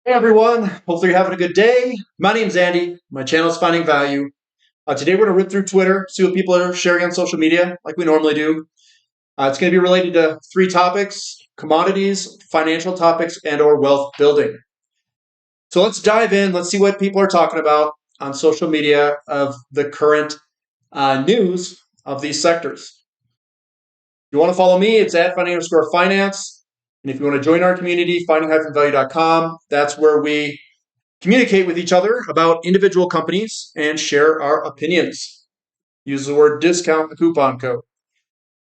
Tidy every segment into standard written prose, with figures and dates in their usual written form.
Hey everyone, hopefully you're having a good day. My name's Andy. My channel is Finding Value. Today we're going to rip through Twitter, see what people are sharing on social media like we normally do. It's going to be related to three topics: commodities, financial topics, and or wealth building. So let's dive in. Let's see what people are talking about on social media of the current news of these sectors. If you want to follow me, it's at finding_finance. And if you want to join our community, finding-value.com, that's where we communicate with each other about individual companies and share our opinions. Use the word discount, the coupon code.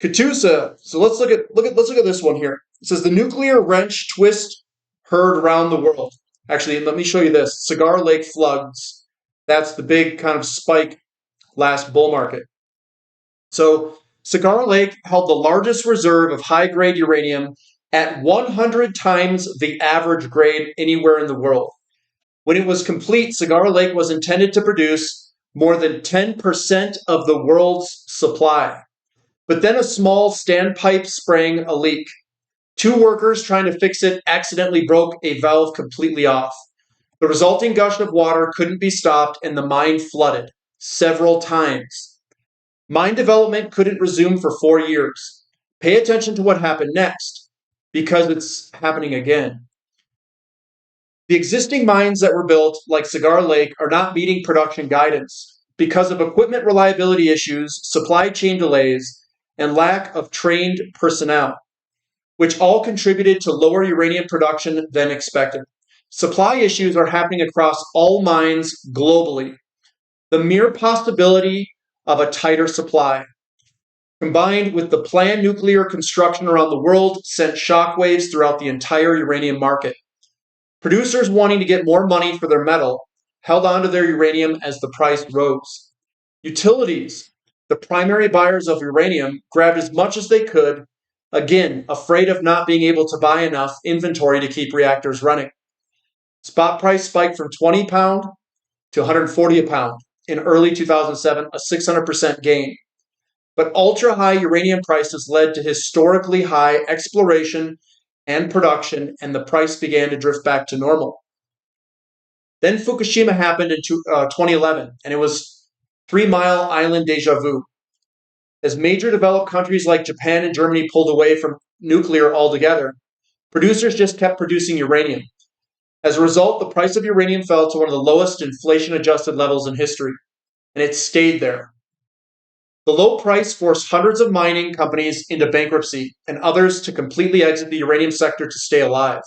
Katusa. So let's look at this one here. It says the nuclear wrench twist heard around the world. Actually, let me show you this. Cigar Lake floods. That's the big kind of spike last bull market. So Cigar Lake held the largest reserve of high-grade uranium at 100 times the average grade anywhere in the world. When it was complete, Cigar Lake was intended to produce more than 10% of the world's supply. But then a small standpipe sprang a leak. Two workers trying to fix it accidentally broke a valve completely off. The resulting gush of water couldn't be stopped and the mine flooded several times. Mine development couldn't resume for 4 years. Pay attention to what happened next, because it's happening again. The existing mines that were built, like Cigar Lake, are not meeting production guidance because of equipment reliability issues, supply chain delays, and lack of trained personnel, which all contributed to lower uranium production than expected. Supply issues are happening across all mines globally. The mere possibility of a tighter supply, combined with the planned nuclear construction around the world, sent shockwaves throughout the entire uranium market. Producers wanting to get more money for their metal held on to their uranium as the price rose. Utilities, the primary buyers of uranium, grabbed as much as they could, again, afraid of not being able to buy enough inventory to keep reactors running. Spot price spiked from 20 pound to 140 a pound in early 2007, a 600% gain. But ultra-high uranium prices led to historically high exploration and production, and the price began to drift back to normal. Then Fukushima happened in 2011, and it was 3 Mile Island deja vu. As major developed countries like Japan and Germany pulled away from nuclear altogether, producers just kept producing uranium. As a result, the price of uranium fell to one of the lowest inflation-adjusted levels in history, and it stayed there. The low price forced hundreds of mining companies into bankruptcy and others to completely exit the uranium sector to stay alive.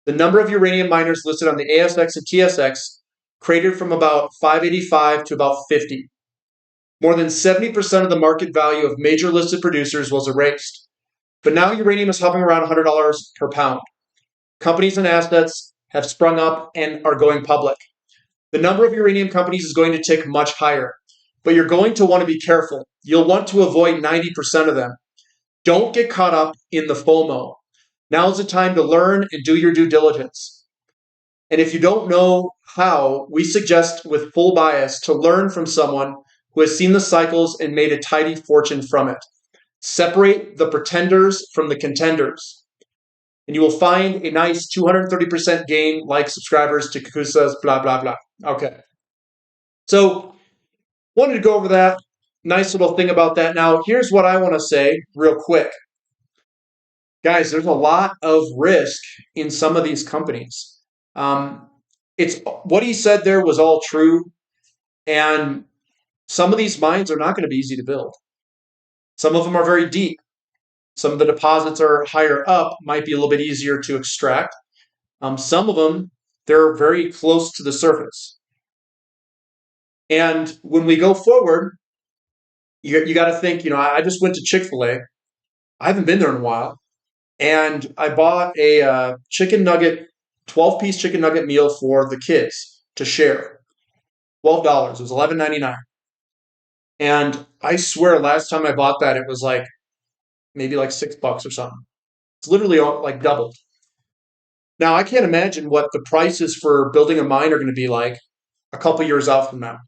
The number of uranium miners listed on the ASX and TSX cratered from about 585 to about 50. More than 70% of the market value of major listed producers was erased. But now uranium is hovering around $100 per pound. Companies and assets have sprung up and are going public. The number of uranium companies is going to tick much higher, but you're going to want to be careful. You'll want to avoid 90% of them. Don't get caught up in the FOMO. Now's the time to learn and do your due diligence. And if you don't know how, we suggest with full bias to learn from someone who has seen the cycles and made a tidy fortune from it. Separate the pretenders from the contenders. And you will find a nice 230% gain, like subscribers to Kakusa's, blah, blah, blah. Okay. So, wanted to go over that. Nice little thing about that. Now, here's what I want to say real quick. Guys, there's a lot of risk in some of these companies. It's what he said there was all true, and some of these mines are not going to be easy to build. Some of them are very deep. Some of the deposits are higher up, might be a little bit easier to extract. Some of them, they're very close to the surface. And when we go forward, you got to think, I just went to Chick-fil-A. I haven't been there in a while. And I bought a chicken nugget, 12-piece chicken nugget meal for the kids to share. $12. It was $11.99. And I swear last time I bought that, it was like maybe like $6 or something. It's literally like doubled. Now, I can't imagine what the prices for building a mine are going to be like a couple years out from now.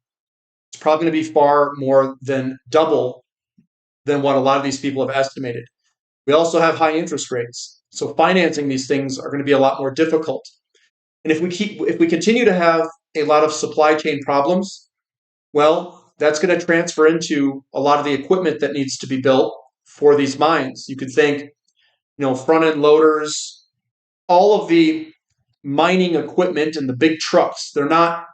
It's probably going to be far more than double than what a lot of these people have estimated. We also have high interest rates. So financing these things are going to be a lot more difficult. And if we continue to have a lot of supply chain problems, well, that's going to transfer into a lot of the equipment that needs to be built for these mines. You could think, front end loaders, all of the mining equipment and the big trucks. They're not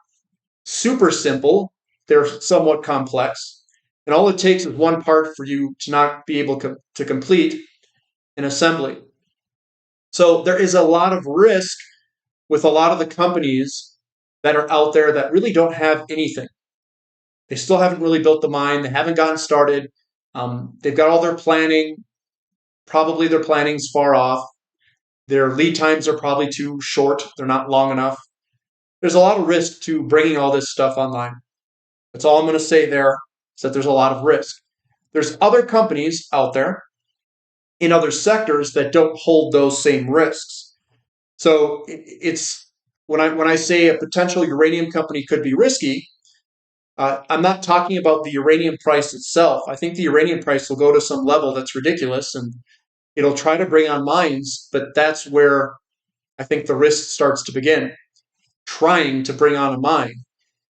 super simple. They're somewhat complex. And all it takes is one part for you to not be able to complete an assembly. So there is a lot of risk with a lot of the companies that are out there that really don't have anything. They still haven't really built the mine. They haven't gotten started. They've got all their planning. Probably their planning's far off. Their lead times are probably too short. They're not long enough. There's a lot of risk to bringing all this stuff online. That's all I'm going to say there, is that there's a lot of risk. There's other companies out there in other sectors that don't hold those same risks. So it's when I say a potential uranium company could be risky, I'm not talking about the uranium price itself. I think the uranium price will go to some level that's ridiculous, and it'll try to bring on mines, but that's where I think the risk starts to begin, trying to bring on a mine.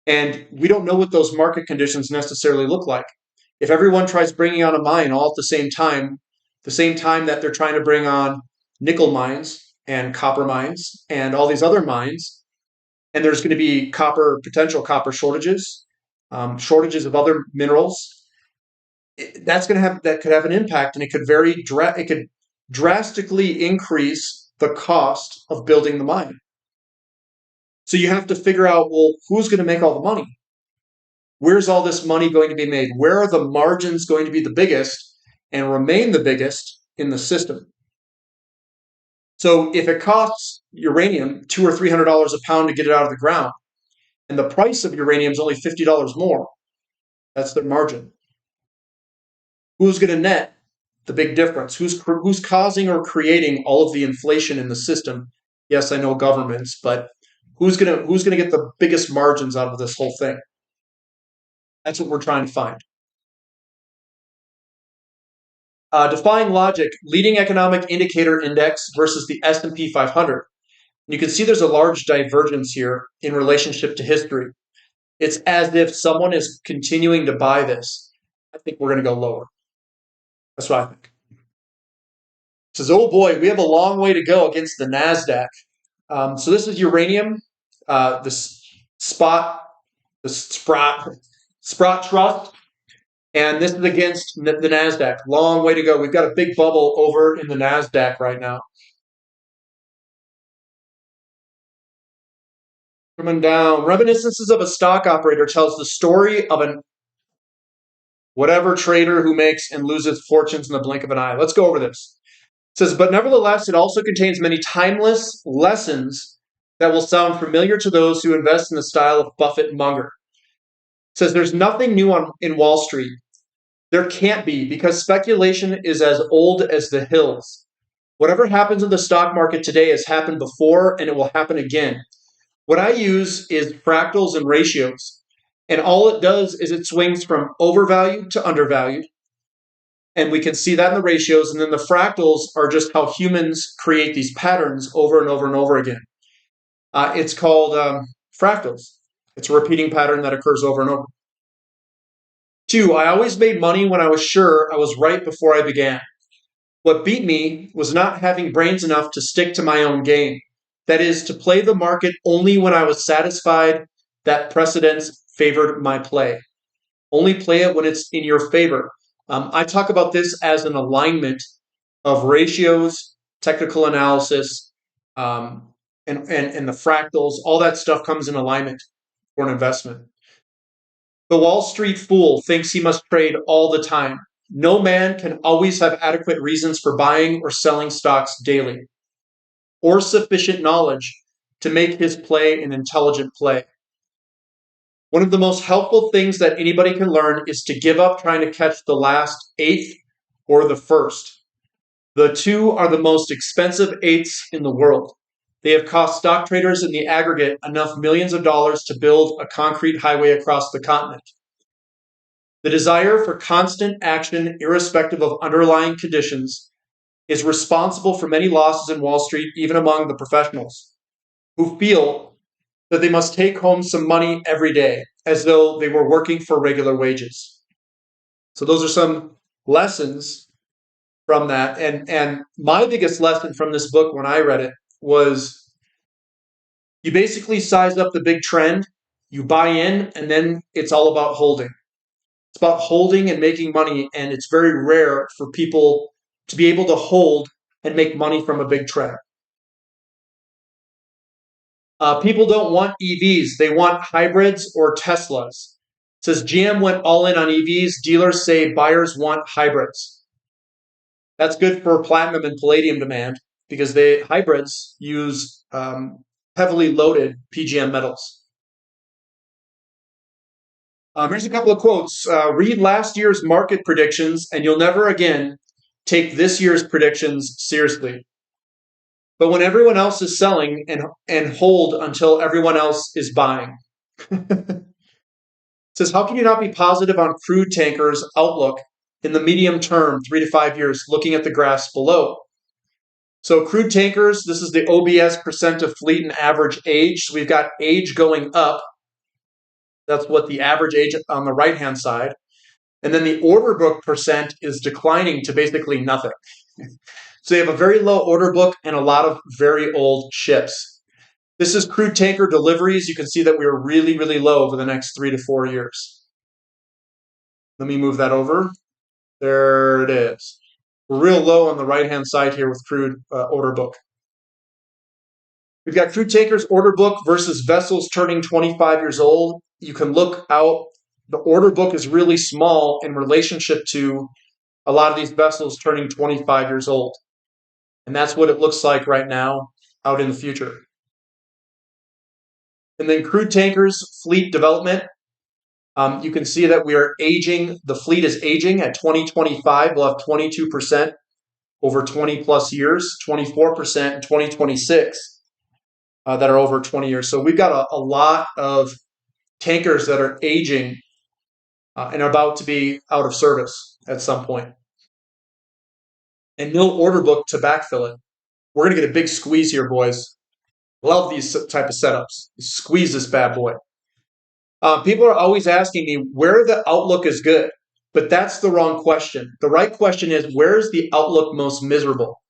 And we don't know what those market conditions necessarily look like. If everyone tries bringing on a mine all at the same time that they're trying to bring on nickel mines and copper mines and all these other mines, and there's going to be potential copper shortages, shortages of other minerals, that could have an impact, and it could drastically increase the cost of building the mine. So you have to figure out, well, who's going to make all the money? Where's all this money going to be made? Where are the margins going to be the biggest and remain the biggest in the system? So if it costs uranium $200 or $300 a pound to get it out of the ground, and the price of uranium is only $50 more, that's their margin. Who's going to net the big difference? Who's causing or creating all of the inflation in the system? Yes, I know governments, but who's going to get the biggest margins out of this whole thing? That's what we're trying to find. Defying logic, leading economic indicator index versus the S&P 500. You can see there's a large divergence here in relationship to history. It's as if someone is continuing to buy this. I think we're going to go lower. That's what I think. It says, oh boy, we have a long way to go against the NASDAQ. So this is uranium, the Sprott Trust, and this is against the NASDAQ. Long way to go. We've got a big bubble over in the NASDAQ right now. Coming down. Reminiscences of a stock operator tells the story of an whatever trader who makes and loses fortunes in the blink of an eye. Let's go over this. It says, but nevertheless, it also contains many timeless lessons that will sound familiar to those who invest in the style of Buffett and Munger. It says, there's nothing new in Wall Street. There can't be, because speculation is as old as the hills. Whatever happens in the stock market today has happened before, and it will happen again. What I use is fractals and ratios. And all it does is it swings from overvalued to undervalued. And we can see that in the ratios. And then the fractals are just how humans create these patterns over and over and over again. It's called fractals. It's a repeating pattern that occurs over and over. 2, I always made money when I was sure I was right before I began. What beat me was not having brains enough to stick to my own game. That is, to play the market only when I was satisfied that precedents favored my play. Only play it when it's in your favor. I talk about this as an alignment of ratios, technical analysis, and the fractals. All that stuff comes in alignment for an investment. The Wall Street fool thinks he must trade all the time. No man can always have adequate reasons for buying or selling stocks daily, or sufficient knowledge to make his play an intelligent play. One of the most helpful things that anybody can learn is to give up trying to catch the last eighth or the first. The two are the most expensive eighths in the world. They have cost stock traders in the aggregate enough millions of dollars to build a concrete highway across the continent. The desire for constant action, irrespective of underlying conditions, is responsible for many losses in Wall Street, even among the professionals. who feel that they must take home some money every day as though they were working for regular wages. So those are some lessons from that. And my biggest lesson from this book when I read it was you basically size up the big trend, you buy in, and then it's all about holding. It's about holding and making money, and it's very rare for people to be able to hold and make money from a big trend. People don't want EVs. They want hybrids or Teslas. It says GM went all in on EVs. Dealers say buyers want hybrids. That's good for platinum and palladium demand because hybrids use heavily loaded PGM metals. Here's a couple of quotes. Read last year's market predictions, and you'll never again take this year's predictions seriously. But when everyone else is selling and hold until everyone else is buying. It says, how can you not be positive on crude tankers outlook in the medium term, 3 to 5 years, looking at the graphs below? So crude tankers, this is the OBS percent of fleet and average age. So we've got age going up. That's what the average age on the right-hand side. And then the order book percent is declining to basically nothing. So you have a very low order book and a lot of very old ships. This is crude tanker deliveries. You can see that we are really, really low over the next 3 to 4 years. Let me move that over. There it is. We're real low on the right-hand side here with crude order book. We've got crude tankers order book versus vessels turning 25 years old. You can look out. The order book is really small in relationship to a lot of these vessels turning 25 years old. And that's what it looks like right now out in the future. And then crude tankers fleet development. You can see that we are aging. The fleet is aging. At 2025, we'll have 22% over 20 plus years, 24% in 2026 that are over 20 years. So we've got a lot of tankers that are aging and are about to be out of service at some point. And no order book to backfill it. We're going to get a big squeeze here, boys. Love these type of setups. Squeeze this bad boy. People are always asking me where the outlook is good, but that's the wrong question. The right question is, where is the outlook most miserable?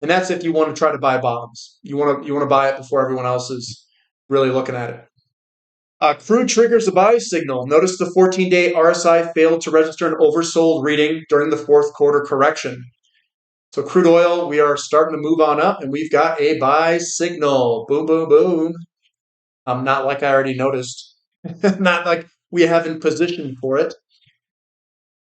And that's if you want to try to buy bottoms. You want to buy it before everyone else is really looking at it. Crude triggers a buy signal. Notice the 14-day RSI failed to register an oversold reading during the fourth quarter correction. So crude oil, we are starting to move on up, and we've got a buy signal. Boom, boom, boom. Not like I already noticed. Not like we haven't positioned for it.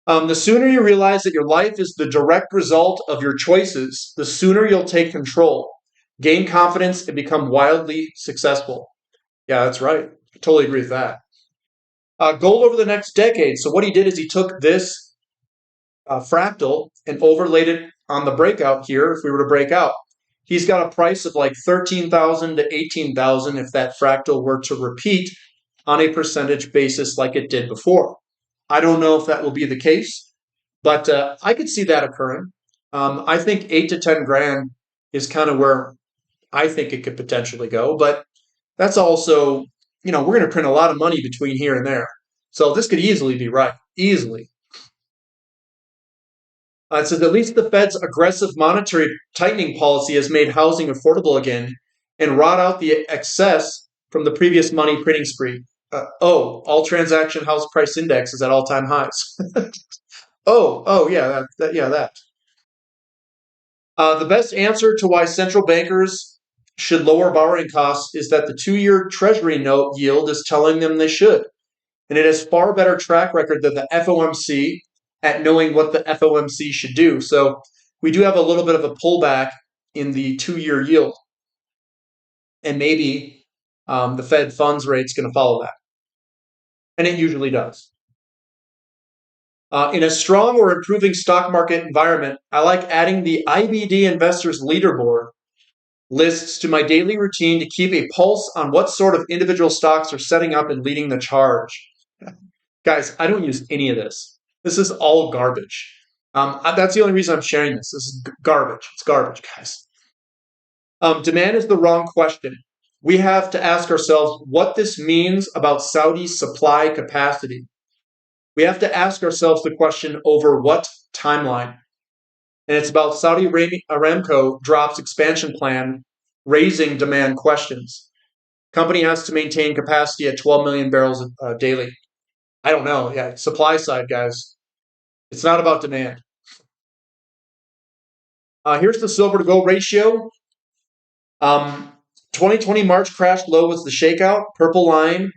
The sooner you realize that your life is the direct result of your choices, the sooner you'll take control, gain confidence, and become wildly successful. Yeah, that's right. I totally agree with that. Gold over the next decade. So what he did is he took this fractal and overlaid it on the breakout here. If we were to break out, he's got a price of like 13,000 to 18,000 if that fractal were to repeat on a percentage basis like it did before. I don't know if that will be the case, but I could see that occurring. I think 8 to 10 grand is kind of where I think it could potentially go, but that's also, we're going to print a lot of money between here and there. So this could easily be right, easily. It says at least the Fed's aggressive monetary tightening policy has made housing affordable again and wrought out the excess from the previous money printing spree. All transaction house price index is at all-time highs. Yeah, that. The best answer to why central bankers should lower borrowing costs is that the 2-year Treasury note yield is telling them they should. And it has far better track record than the FOMC at knowing what the FOMC should do. So we do have a little bit of a pullback in the 2-year yield. And maybe the Fed funds rate is going to follow that. And it usually does. In a strong or improving stock market environment, I like adding the IBD Investors Leaderboard lists to my daily routine to keep a pulse on what sort of individual stocks are setting up and leading the charge. Guys, I don't use any of this. This is all garbage. That's the only reason I'm sharing this. This is garbage. It's garbage, guys. Demand is the wrong question. we have to ask ourselves what this means about Saudi's supply capacity. We have to ask ourselves the question over what timeline. And it's about Saudi Aramco drops expansion plan, raising demand questions. Company has to maintain capacity at 12 million barrels daily. I don't know. Yeah, supply side, guys. It's not about demand. Here's the silver to gold ratio. 2020 March crash low was the shakeout. Purple line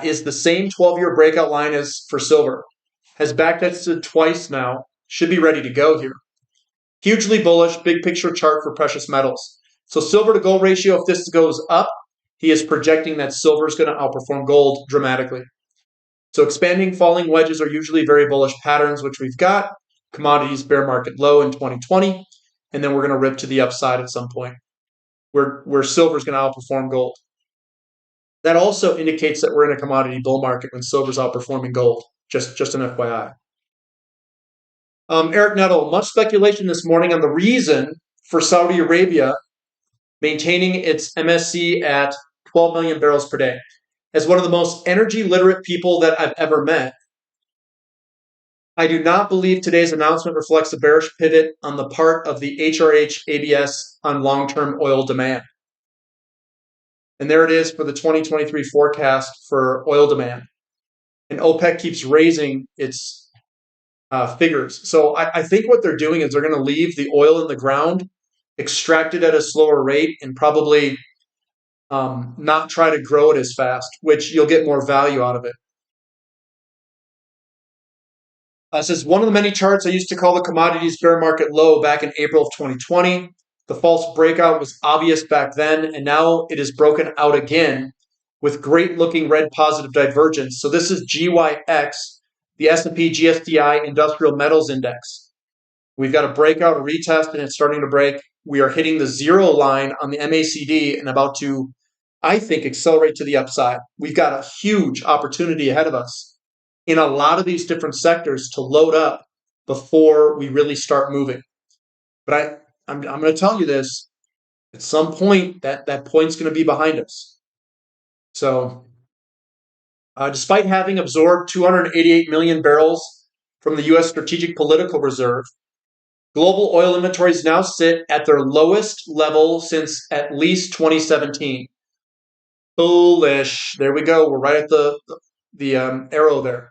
is the same 12-year breakout line as for silver. Has backtested twice now. Should be ready to go here. Hugely bullish, big picture chart for precious metals. So silver to gold ratio, if this goes up, he is projecting that silver is going to outperform gold dramatically. So expanding falling wedges are usually very bullish patterns, which we've got. Commodities bear market low in 2020, and then we're going to rip to the upside at some point where silver is going to outperform gold. That also indicates that we're in a commodity bull market when silver's outperforming gold. Just an FYI. Eric Nettle, much speculation this morning on the reason for Saudi Arabia maintaining its MSC at 12 million barrels per day. As one of the most energy literate people that I've ever met, I do not believe today's announcement reflects a bearish pivot on the part of the HRH ABS on long-term oil demand. And there it is for the 2023 forecast for oil demand. And OPEC keeps raising its figures. So I think what they're doing is they're going to leave the oil in the ground, extract it at a slower rate, and probably not try to grow it as fast, which you'll get more value out of it. This is one of the many charts I used to call the commodities bear market low back in April of 2020. The false breakout was obvious back then, and now it is broken out again with great-looking red positive divergence. So this is GYX, the S&P GSDI Industrial Metals Index. We've got a breakout, a retest, and it's starting to break. We are hitting the zero line on the MACD and about to, I think, accelerate to the upside. We've got a huge opportunity ahead of us in a lot of these different sectors to load up before we really start moving. But I'm going to tell you this, at some point, that point's going to be behind us. So despite having absorbed 288 million barrels from the U.S. Strategic Political Reserve, global oil inventories now sit at their lowest level since at least 2017. Bullish. There we go. We're right at the arrow there.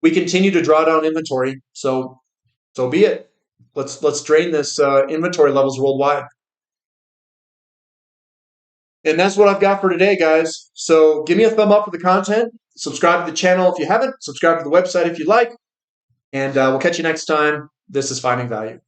We continue to draw down inventory, so be it. Let's drain this inventory levels worldwide. And that's what I've got for today, guys. So give me a thumb up for the content. Subscribe to the channel if you haven't. Subscribe to the website if you like. And we'll catch you next time. This is Finding Value.